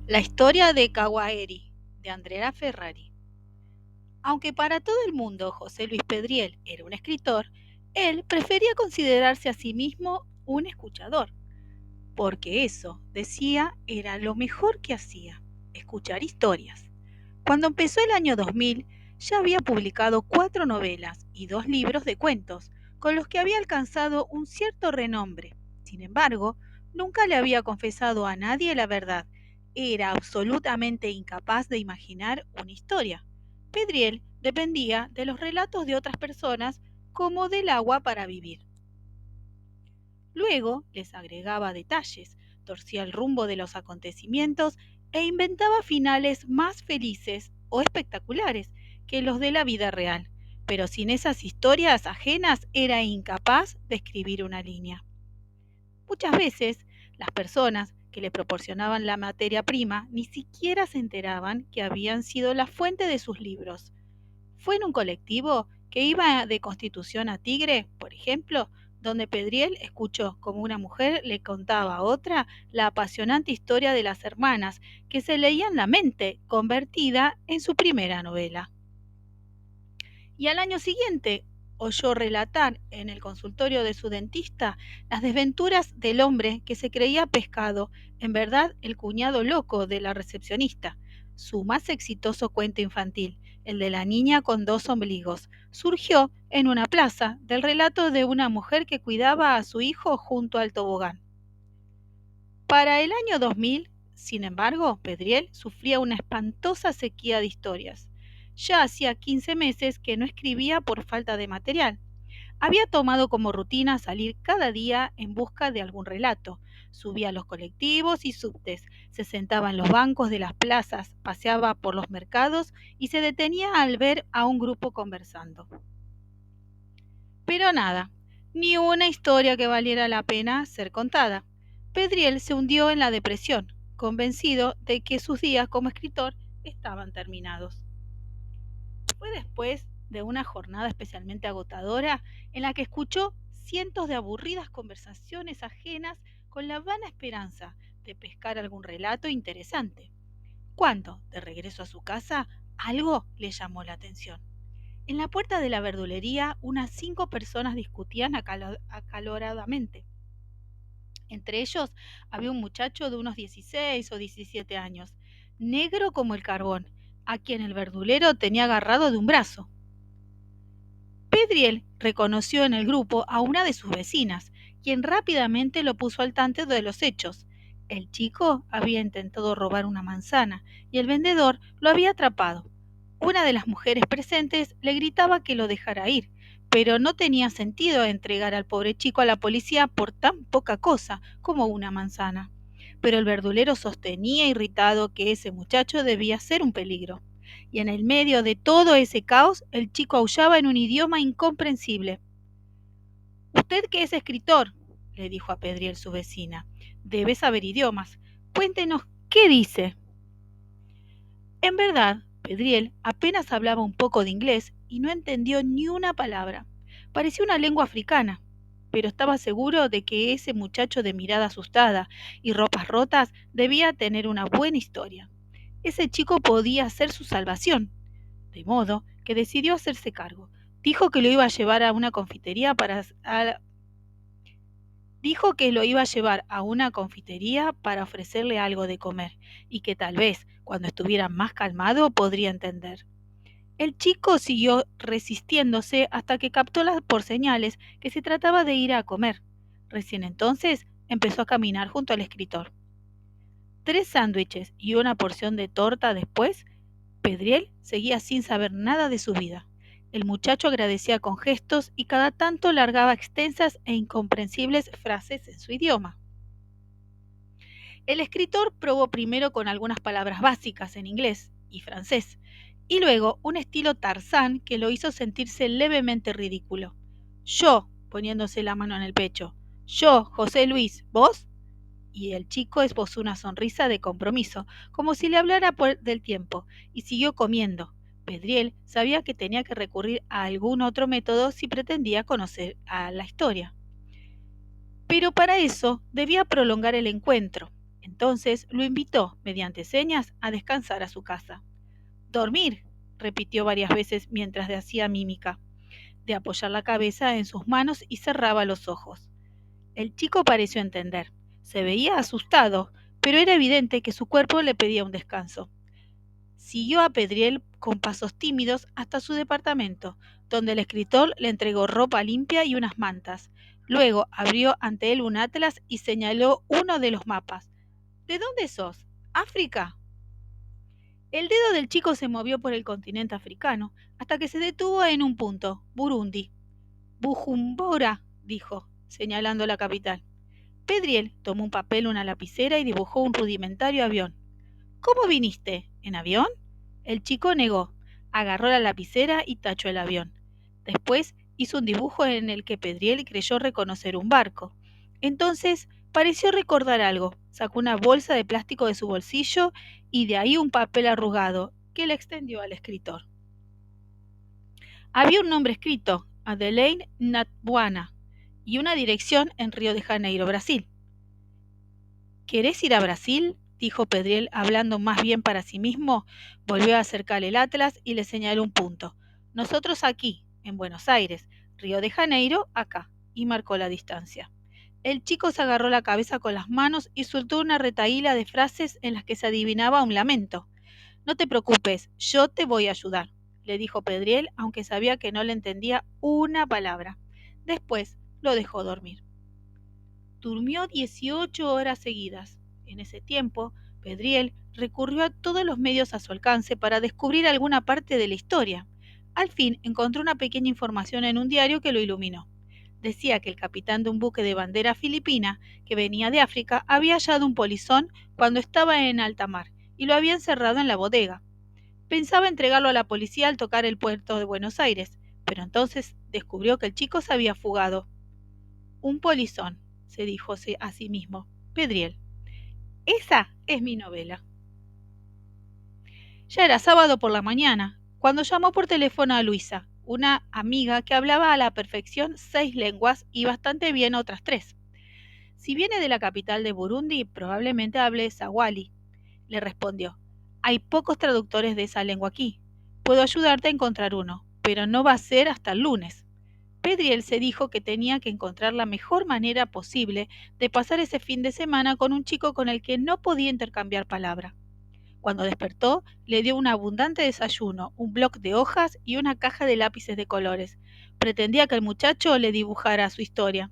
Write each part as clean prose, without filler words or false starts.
La historia de Kawaheri, de Andrea Ferrari. Aunque para todo el mundo José Luis Pedriel era un escritor, él prefería considerarse a sí mismo un escuchador, porque eso, decía, era lo mejor que hacía, escuchar historias. Cuando empezó el año 2000, ya había publicado 4 novelas y 2 libros de cuentos, con los que había alcanzado un cierto renombre. Sin embargo, nunca le había confesado a nadie la verdad. Era absolutamente incapaz de imaginar una historia. Pedriel dependía de los relatos de otras personas como del agua para vivir. Luego les agregaba detalles, torcía el rumbo de los acontecimientos e inventaba finales más felices o espectaculares que los de la vida real, pero sin esas historias ajenas era incapaz de escribir una línea. Muchas veces las personas que le proporcionaban la materia prima ni siquiera se enteraban que habían sido la fuente de sus libros. Fue en un colectivo que iba de Constitución a Tigre, por ejemplo, donde Pedriel escuchó como una mujer le contaba a otra la apasionante historia de las hermanas que se leían la mente, convertida en su primera novela. Y al año siguiente oyó relatar en el consultorio de su dentista las desventuras del hombre que se creía pescado, en verdad el cuñado loco de la recepcionista. Su más exitoso cuento infantil, el de la niña con 2 ombligos, surgió en una plaza del relato de una mujer que cuidaba a su hijo junto al tobogán. Para el año 2000, sin embargo, Pedriel sufría una espantosa sequía de historias. Ya hacía 15 meses que no escribía por falta de material. Había tomado como rutina salir cada día en busca de algún relato. Subía a los colectivos y subtes, se sentaba en los bancos de las plazas, paseaba por los mercados y se detenía al ver a un grupo conversando. Pero nada, ni una historia que valiera la pena ser contada. Pedriel se hundió en la depresión, convencido de que sus días como escritor estaban terminados. Fue después de una jornada especialmente agotadora en la que escuchó cientos de aburridas conversaciones ajenas con la vana esperanza de pescar algún relato interesante, cuando, de regreso a su casa, algo le llamó la atención. En la puerta de la verdulería, unas 5 personas discutían acaloradamente. Entre ellos había un muchacho de unos 16 o 17 años, negro como el carbón, a quien el verdulero tenía agarrado de un brazo. Pedriel reconoció en el grupo a una de sus vecinas, quien rápidamente lo puso al tanto de los hechos. El chico había intentado robar una manzana y el vendedor lo había atrapado. Una de las mujeres presentes le gritaba que lo dejara ir, pero no tenía sentido entregar al pobre chico a la policía por tan poca cosa como una manzana. Pero el verdulero sostenía irritado que ese muchacho debía ser un peligro. Y en el medio de todo ese caos, el chico aullaba en un idioma incomprensible. Usted que es escritor, le dijo a Pedriel su vecina, debe saber idiomas. Cuéntenos qué dice. En verdad, Pedriel apenas hablaba un poco de inglés y no entendió ni una palabra. Parecía una lengua africana, pero estaba seguro de que ese muchacho de mirada asustada y ropas rotas debía tener una buena historia. Ese chico podía ser su salvación, de modo que decidió hacerse cargo. Dijo que lo iba a llevar a una confitería Dijo que lo iba a llevar a una confitería para ofrecerle algo de comer y que tal vez, cuando estuviera más calmado, podría entender. El chico siguió resistiéndose hasta que captó por señales que se trataba de ir a comer. Recién entonces empezó a caminar junto al escritor. 3 sándwiches y una porción de torta después, Pedriel seguía sin saber nada de su vida. El muchacho agradecía con gestos y cada tanto largaba extensas e incomprensibles frases en su idioma. El escritor probó primero con algunas palabras básicas en inglés y francés, y luego un estilo Tarzán que lo hizo sentirse levemente ridículo. Yo, poniéndose la mano en el pecho. Yo, José Luis, ¿vos? Y el chico esbozó una sonrisa de compromiso, como si le hablara del tiempo, y siguió comiendo. Pedriel sabía que tenía que recurrir a algún otro método si pretendía conocer a la historia. Pero para eso debía prolongar el encuentro. Entonces lo invitó, mediante señas, a descansar a su casa. Dormir, repitió varias veces mientras hacía mímica, de apoyar la cabeza en sus manos y cerraba los ojos. El chico pareció entender. Se veía asustado, pero era evidente que su cuerpo le pedía un descanso. Siguió a Pedriel con pasos tímidos hasta su departamento, donde el escritor le entregó ropa limpia y unas mantas. Luego abrió ante él un atlas y señaló uno de los mapas. ¿De dónde sos? ¿África? El dedo del chico se movió por el continente africano hasta que se detuvo en un punto, Burundi. Bujumbura, dijo, señalando la capital. Pedriel tomó un papel, una lapicera y dibujó un rudimentario avión. ¿Cómo viniste? ¿En avión? El chico negó, agarró la lapicera y tachó el avión. Después hizo un dibujo en el que Pedriel creyó reconocer un barco. Entonces pareció recordar algo. Sacó una bolsa de plástico de su bolsillo y de ahí un papel arrugado que le extendió al escritor. Había un nombre escrito, Adelaine Natbuana, y una dirección en Río de Janeiro, Brasil. ¿Querés ir a Brasil? Dijo Pedriel, hablando más bien para sí mismo. Volvió a acercar el atlas y le señaló un punto. Nosotros aquí, en Buenos Aires, Río de Janeiro, acá, y marcó la distancia. El chico se agarró la cabeza con las manos y soltó una retahíla de frases en las que se adivinaba un lamento. No te preocupes, yo te voy a ayudar, le dijo Pedriel, aunque sabía que no le entendía una palabra. Después lo dejó dormir. Durmió 18 horas seguidas. En ese tiempo, Pedriel recurrió a todos los medios a su alcance para descubrir alguna parte de la historia. Al fin encontró una pequeña información en un diario que lo iluminó. Decía que el capitán de un buque de bandera filipina que venía de África había hallado un polizón cuando estaba en alta mar y lo había encerrado en la bodega. Pensaba entregarlo a la policía al tocar el puerto de Buenos Aires, pero entonces descubrió que el chico se había fugado. Un polizón, se dijo a sí mismo. Pedriel. Esa es mi novela. Ya era sábado por la mañana, cuando llamó por teléfono a Luisa, una amiga que hablaba a la perfección 6 lenguas y bastante bien otras 3. Si viene de la capital de Burundi, probablemente hable Swahili, le respondió. Hay pocos traductores de esa lengua aquí. Puedo ayudarte a encontrar uno, pero no va a ser hasta el lunes. Pedriel se dijo que tenía que encontrar la mejor manera posible de pasar ese fin de semana con un chico con el que no podía intercambiar palabra. Cuando despertó, le dio un abundante desayuno, un bloc de hojas y una caja de lápices de colores. Pretendía que el muchacho le dibujara su historia.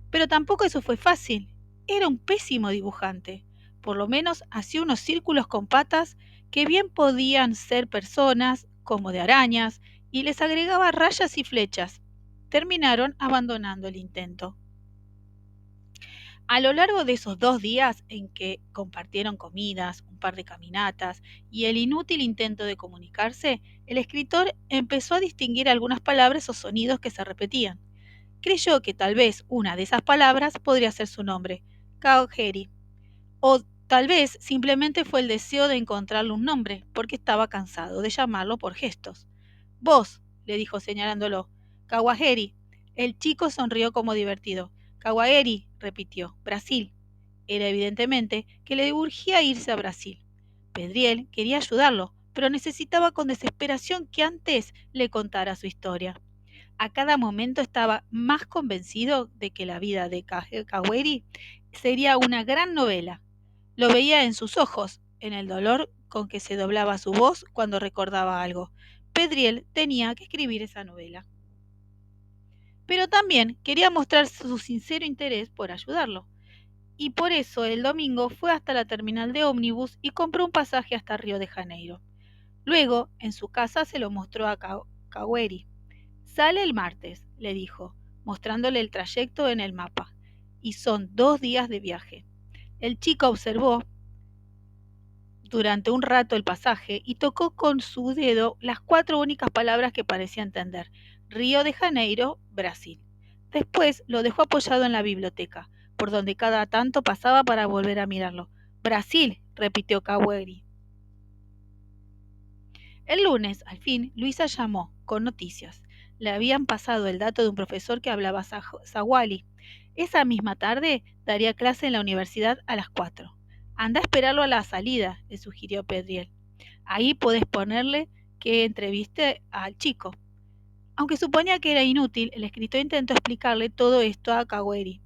Pero tampoco eso fue fácil. Era un pésimo dibujante. Por lo menos hacía unos círculos con patas que bien podían ser personas, como de arañas, y les agregaba rayas y flechas. Terminaron abandonando el intento. A lo largo de esos 2 días en que compartieron comidas, un par de caminatas y el inútil intento de comunicarse, el escritor empezó a distinguir algunas palabras o sonidos que se repetían. Creyó que tal vez una de esas palabras podría ser su nombre, Kawaheri, o tal vez simplemente fue el deseo de encontrarle un nombre, porque estaba cansado de llamarlo por gestos. Vos, le dijo señalándolo. Kawaheri. El chico sonrió como divertido. Kawaheri, repitió. Brasil. Era evidentemente que le urgía irse a Brasil. Pedriel quería ayudarlo, pero necesitaba con desesperación que antes le contara su historia. A cada momento estaba más convencido de que la vida de Kawaheri sería una gran novela. Lo veía en sus ojos, en el dolor con que se doblaba su voz cuando recordaba algo. Pedriel tenía que escribir esa novela. Pero también quería mostrar su sincero interés por ayudarlo. Y por eso el domingo fue hasta la terminal de ómnibus y compró un pasaje hasta Río de Janeiro. Luego, en su casa se lo mostró a Kawaheri. Sale el martes, le dijo, mostrándole el trayecto en el mapa. Y son 2 días de viaje. El chico observó durante un rato el pasaje y tocó con su dedo las 4 únicas palabras que parecía entender. Río de Janeiro, Brasil. Después lo dejó apoyado en la biblioteca, por donde cada tanto pasaba para volver a mirarlo. Brasil, repitió Kawaheri. El lunes, al fin, Luisa llamó, con noticias. Le habían pasado el dato de un profesor que hablaba Swahili. Esa misma tarde daría clase en la universidad a las 4. Anda a esperarlo a la salida, le sugirió Pedriel. Ahí podés ponerle que entreviste al chico. Aunque suponía que era inútil, el escritor intentó explicarle todo esto a Kaweri.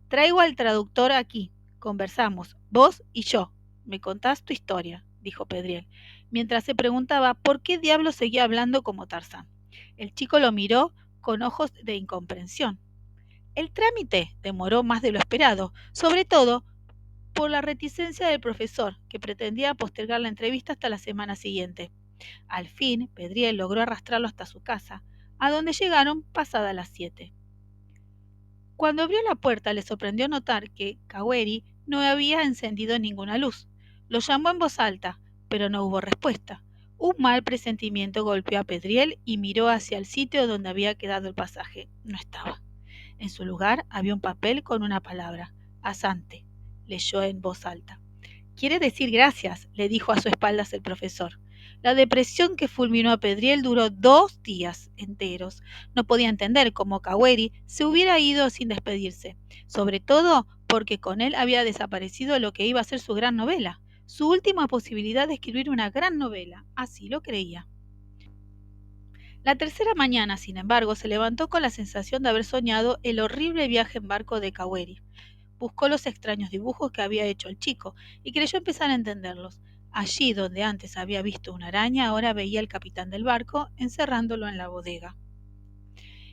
Traigo al traductor aquí. Conversamos, vos y yo. Me contás tu historia, dijo Pedriel, mientras se preguntaba por qué diablos seguía hablando como Tarzán. El chico lo miró con ojos de incomprensión. El trámite demoró más de lo esperado, sobre todo por la reticencia del profesor, que pretendía postergar la entrevista hasta la semana siguiente. Al fin, Pedriel logró arrastrarlo hasta su casa, a donde llegaron pasadas las 7. Cuando abrió la puerta le sorprendió notar que Kaweri no había encendido ninguna luz. Lo llamó en voz alta, pero no hubo respuesta. Un mal presentimiento golpeó a Pedriel y miró hacia el sitio donde había quedado el pasaje. No estaba. En su lugar había un papel con una palabra, Asante. Leyó en voz alta. Quiere decir gracias, le dijo a su espaldas el profesor. La depresión que fulminó a Pedriel duró 2 días enteros. No podía entender cómo Kaweri se hubiera ido sin despedirse, sobre todo porque con él había desaparecido lo que iba a ser su gran novela, su última posibilidad de escribir una gran novela, así lo creía. La tercera mañana, sin embargo, se levantó con la sensación de haber soñado el horrible viaje en barco de Kaweri. Buscó los extraños dibujos que había hecho el chico y creyó empezar a entenderlos. Allí donde antes había visto una araña, ahora veía al capitán del barco encerrándolo en la bodega.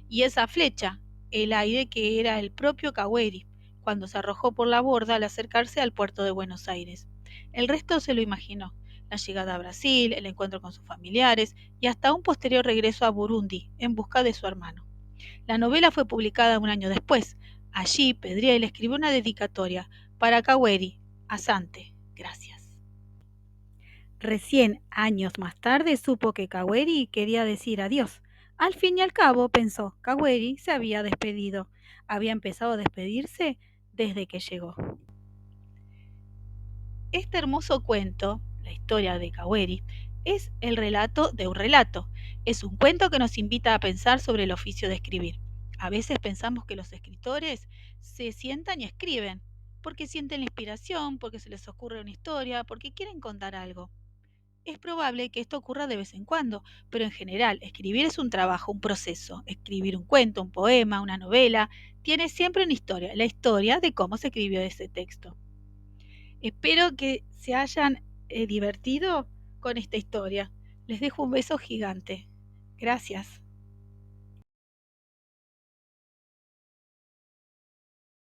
Y esa flecha, el aire que era el propio Kaweri, cuando se arrojó por la borda al acercarse al puerto de Buenos Aires. El resto se lo imaginó, la llegada a Brasil, el encuentro con sus familiares y hasta un posterior regreso a Burundi en busca de su hermano. La novela fue publicada un año después. Allí Pedriel escribió una dedicatoria para Kaweri, Asante, gracias. Recién años más tarde supo que Kaweri quería decir adiós. Al fin y al cabo, pensó, Kaweri se había despedido. Había empezado a despedirse desde que llegó. Este hermoso cuento, la historia de Kaweri, es el relato de un relato. Es un cuento que nos invita a pensar sobre el oficio de escribir. A veces pensamos que los escritores se sientan y escriben, porque sienten la inspiración, porque se les ocurre una historia, porque quieren contar algo. Es probable que esto ocurra de vez en cuando, pero en general escribir es un trabajo, un proceso. Escribir un cuento, un poema, una novela, tiene siempre una historia, la historia de cómo se escribió ese texto. Espero que se hayan divertido con esta historia. Les dejo un beso gigante. Gracias.